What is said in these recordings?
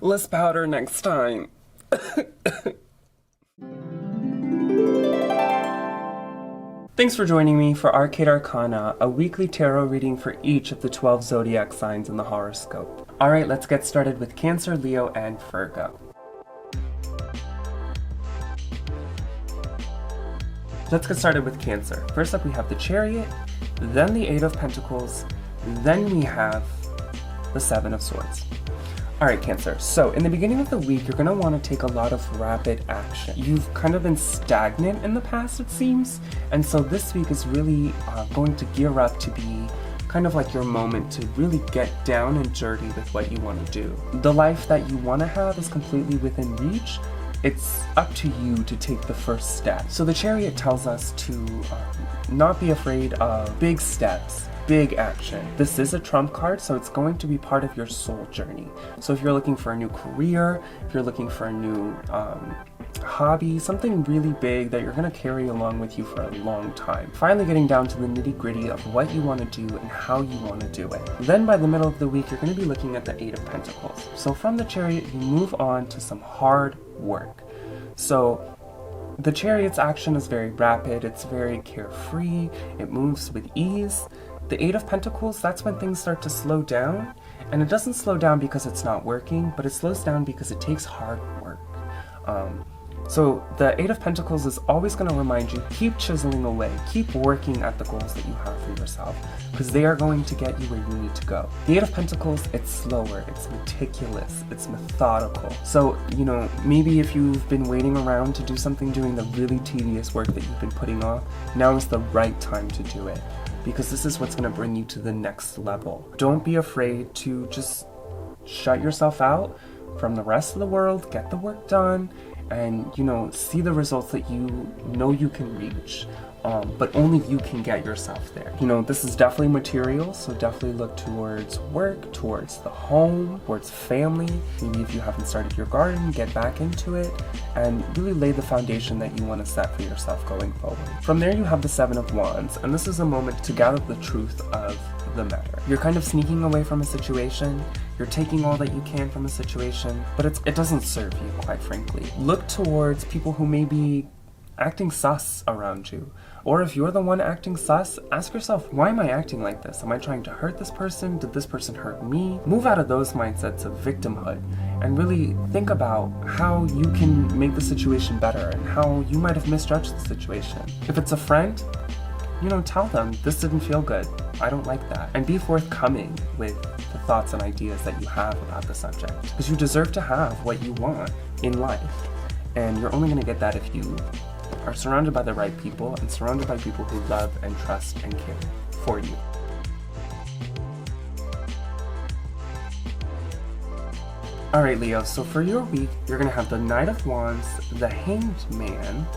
Less powder next time. Thanks for joining me for Arcade Arcana, a weekly tarot reading for each of the 12 zodiac signs in the horoscope. Alright, let's get started with Cancer, Leo, and Virgo. Let's get started with Cancer. First up we have the Chariot, then the Eight of Pentacles, then we have the Seven of Swords. Alright, Cancer, so in the beginning of the week, you're going to want to take a lot of rapid action. You've kind of been stagnant in the past, it seems, and so this week is really going to gear up to be kind of like your moment to really get down and dirty with what you want to do. The life that you want to have is completely within reach. It's up to you to take the first step. So the Chariot tells us to not be afraid of big steps, big action. This is a trump card, so it's going to be part of your soul journey. So if you're looking for a new career, if you're looking for a new hobby, something really big that you're going to carry along with you for a long time. Finally getting down to the nitty-gritty of what you want to do and how you want to do it. Then by the middle of the week, you're going to be looking at the Eight of Pentacles. So from the Chariot, you move on to some hard work. So the Chariot's action is very rapid, it's very carefree, it moves with ease. The Eight of Pentacles, that's when things start to slow down, and it doesn't slow down because it's not working, but it slows down because it takes hard work. So the Eight of Pentacles is always going to remind you, keep chiseling away, keep working at the goals that you have for yourself, because they are going to get you where you need to go. The Eight of Pentacles, it's slower, it's meticulous, it's methodical. So, maybe if you've been waiting around to do something, doing the really tedious work that you've been putting off, now is the right time to do it, because this is what's going to bring you to the next level. Don't be afraid to just shut yourself out from the rest of the world, get the work done, and see the results that you know you can reach, but only you can get yourself there. This is definitely material, so definitely look towards work, towards the home, towards family. Maybe if you haven't started your garden, get back into it and really lay the foundation that you want to set for yourself going forward. From there you have the Seven of Wands, and this is a moment to gather the truth of the matter. You're kind of sneaking away from a situation, you're taking all that you can from a situation, but it doesn't serve you, quite frankly. Look towards people who may be acting sus around you. Or if you're the one acting sus, ask yourself, why am I acting like this? Am I trying to hurt this person? Did this person hurt me? Move out of those mindsets of victimhood and really think about how you can make the situation better and how you might have misjudged the situation. If it's a friend, tell them, this didn't feel good, I don't like that. And be forthcoming with the thoughts and ideas that you have about the subject. Because you deserve to have what you want in life. And you're only going to get that if you are surrounded by the right people and surrounded by people who love and trust and care for you. Alright, Leo, so for your week, you're going to have the Knight of Wands, the Hanged Man,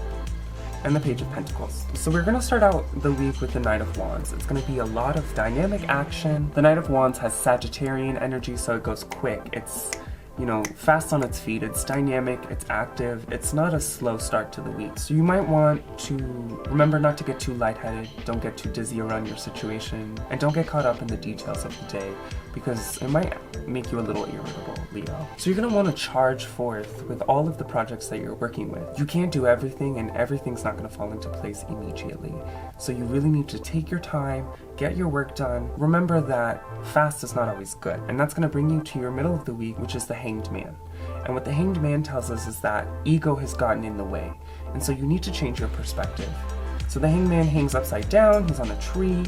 and the Page of Pentacles. So we're going to start out the week with the Knight of Wands. It's going to be a lot of dynamic action. The Knight of Wands has Sagittarian energy, so it goes quick. It's fast on its feet, it's dynamic, it's active, it's not a slow start to the week. So you might want to remember not to get too lightheaded, don't get too dizzy around your situation, and don't get caught up in the details of the day, because it might make you a little irritable, Leo. So you're going to want to charge forth with all of the projects that you're working with. You can't do everything, and everything's not going to fall into place immediately. So you really need to take your time, get your work done. Remember that fast is not always good, and that's going to bring you to your middle of the week, which is the Hanged Man. And what the Hanged Man tells us is that ego has gotten in the way, and so you need to change your perspective. So the Hanged Man hangs upside down, he's on a tree,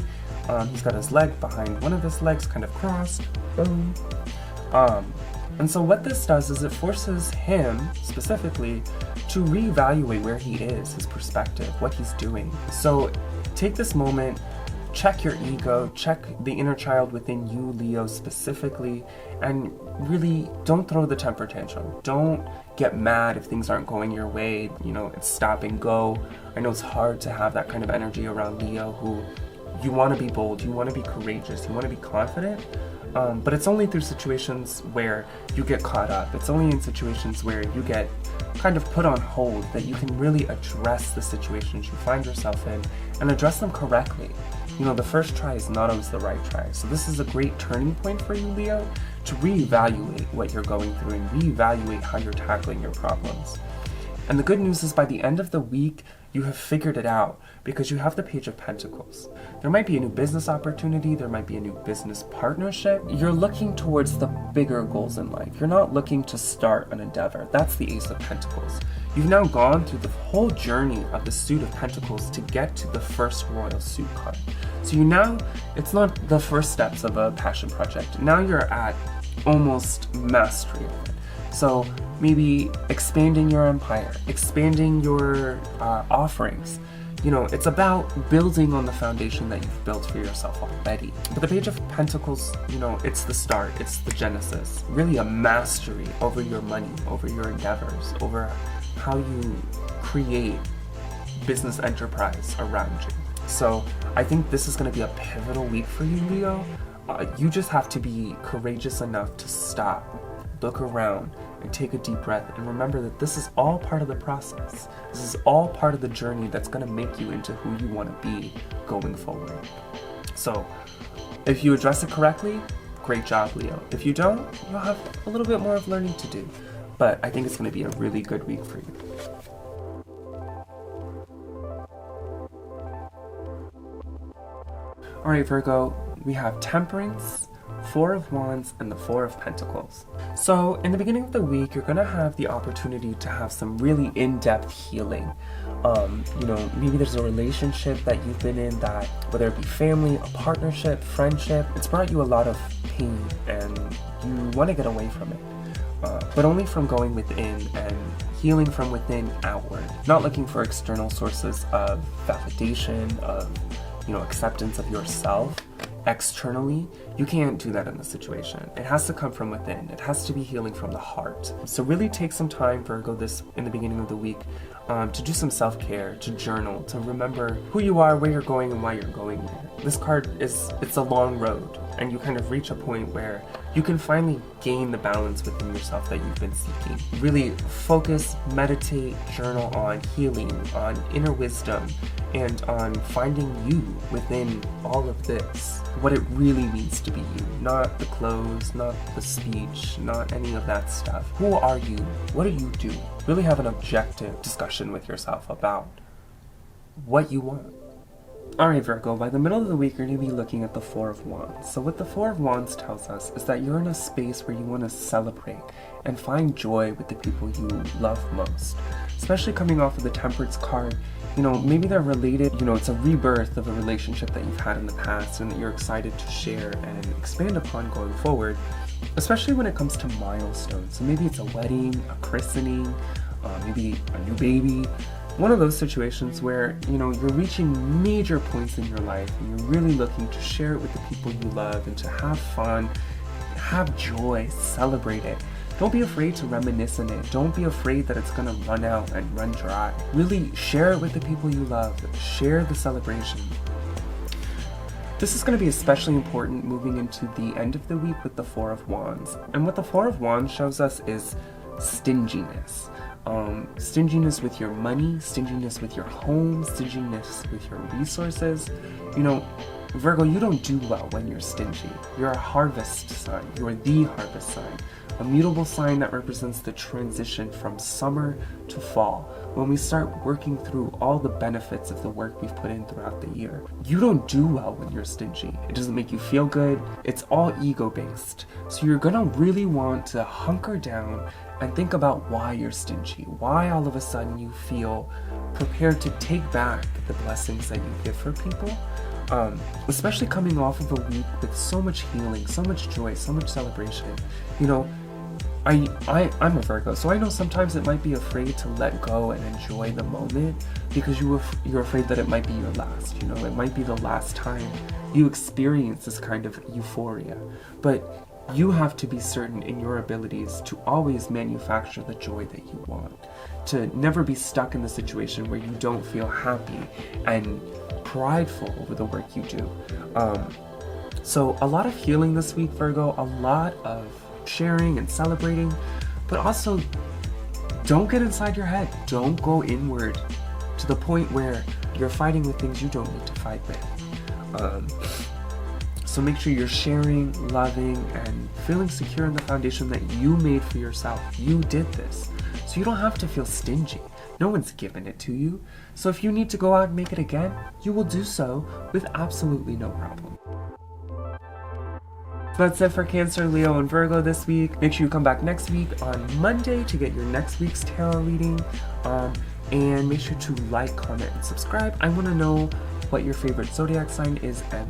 he's got his leg behind one of his legs kind of crossed, boom. And so what this does is it forces him, specifically, to reevaluate where he is, his perspective, what he's doing. So take this moment, check your ego, check the inner child within you, Leo, specifically, and really don't throw the temper tantrum. Don't get mad if things aren't going your way, it's stop and go. I know it's hard to have that kind of energy around Leo, who you want to be bold, you want to be courageous, you want to be confident, but it's only through situations where you get caught up. It's only in situations where you get kind of put on hold that you can really address the situations you find yourself in and address them correctly. the first try is not always the right try. So this is a great turning point for you, Leo, to reevaluate what you're going through and reevaluate how you're tackling your problems. And the good news is by the end of the week, you have figured it out because you have the Page of Pentacles. There might be a new business opportunity, there might be a new business partnership. You're looking towards the bigger goals in life. You're not looking to start an endeavor. That's the Ace of Pentacles. You've now gone through the whole journey of the Suit of Pentacles to get to the first Royal Suit card. So it's not the first steps of a passion project. Now you're at almost mastery of it. So maybe expanding your empire, expanding your offerings. It's about building on the foundation that you've built for yourself already. But the Page of Pentacles, it's the start, it's the genesis. Really a mastery over your money, over your endeavors, over how you create business enterprise around you. So I think this is going to be a pivotal week for you, Leo. You just have to be courageous enough to stop, look around, and take a deep breath and remember that this is all part of the process. This is all part of the journey that's going to make you into who you want to be going forward. So if you address it correctly, great job, Leo. If you don't, you'll have a little bit more of learning to do. But I think it's going to be a really good week for you. All right, Virgo, we have Temperance, Four of Wands, and the Four of Pentacles. So in the beginning of the week, you're going to have the opportunity to have some really in-depth healing. Maybe there's a relationship that you've been in that, whether it be family, a partnership, friendship, it's brought you a lot of pain and you want to get away from it. But only from going within and healing from within outward. Not looking for external sources of validation, of acceptance of yourself externally. You can't do that in this situation. It has to come from within. It has to be healing from the heart. So really take some time, Virgo, in the beginning of the week to do some self-care, to journal, to remember who you are, where you're going, and why you're going there. This card it's a long road, and you kind of reach a point where you can finally gain the balance within yourself that you've been seeking. Really focus, meditate, journal on healing, on inner wisdom, and on finding you within all of this. What it really means to be you. Not the clothes, not the speech, not any of that stuff. Who are you? What do you do? Really have an objective discussion with yourself about what you want. Alright, Virgo, by the middle of the week, you're going to be looking at the Four of Wands. So what the Four of Wands tells us is that you're in a space where you want to celebrate and find joy with the people you love most. Especially coming off of the Temperance card, maybe they're related, it's a rebirth of a relationship that you've had in the past and that you're excited to share and expand upon going forward, especially when it comes to milestones. So maybe it's a wedding, a christening, maybe a new baby. One of those situations where, you're reaching major points in your life and you're really looking to share it with the people you love and to have fun, have joy, celebrate it. Don't be afraid to reminisce in it. Don't be afraid that it's going to run out and run dry. Really share it with the people you love. Share the celebration. This is going to be especially important moving into the end of the week with the Four of Wands. And what the Four of Wands shows us is stinginess. Stinginess with your money, stinginess with your home, stinginess with your resources. Virgo, you don't do well when you're stingy. You're a harvest sign. You're the harvest sign. A mutable sign that represents the transition from summer to fall, when we start working through all the benefits of the work we've put in throughout the year. You don't do well when you're stingy. It doesn't make you feel good. It's all ego-based. So you're gonna really want to hunker down and think about why you're stingy, why all of a sudden you feel prepared to take back the blessings that you give for people. Especially coming off of a week with so much healing, so much joy, so much celebration. I'm a Virgo, so I know sometimes it might be afraid to let go and enjoy the moment because you're afraid that it might be your last. It might be the last time you experience this kind of euphoria. But you have to be certain in your abilities to always manufacture the joy that you want, to never be stuck in the situation where you don't feel happy and prideful over the work you do. So a lot of healing this week, Virgo, a lot of sharing and celebrating, but also don't get inside your head. Don't go inward to the point where you're fighting with things you don't need to fight with. So make sure you're sharing, loving, and feeling secure in the foundation that you made for yourself. You did this. So you don't have to feel stingy. No one's given it to you. So if you need to go out and make it again, you will do so with absolutely no problem. So that's it for Cancer, Leo, and Virgo this week. Make sure you come back next week on Monday to get your next week's tarot reading. And make sure to like, comment, and subscribe. I want to know what your favorite zodiac sign is and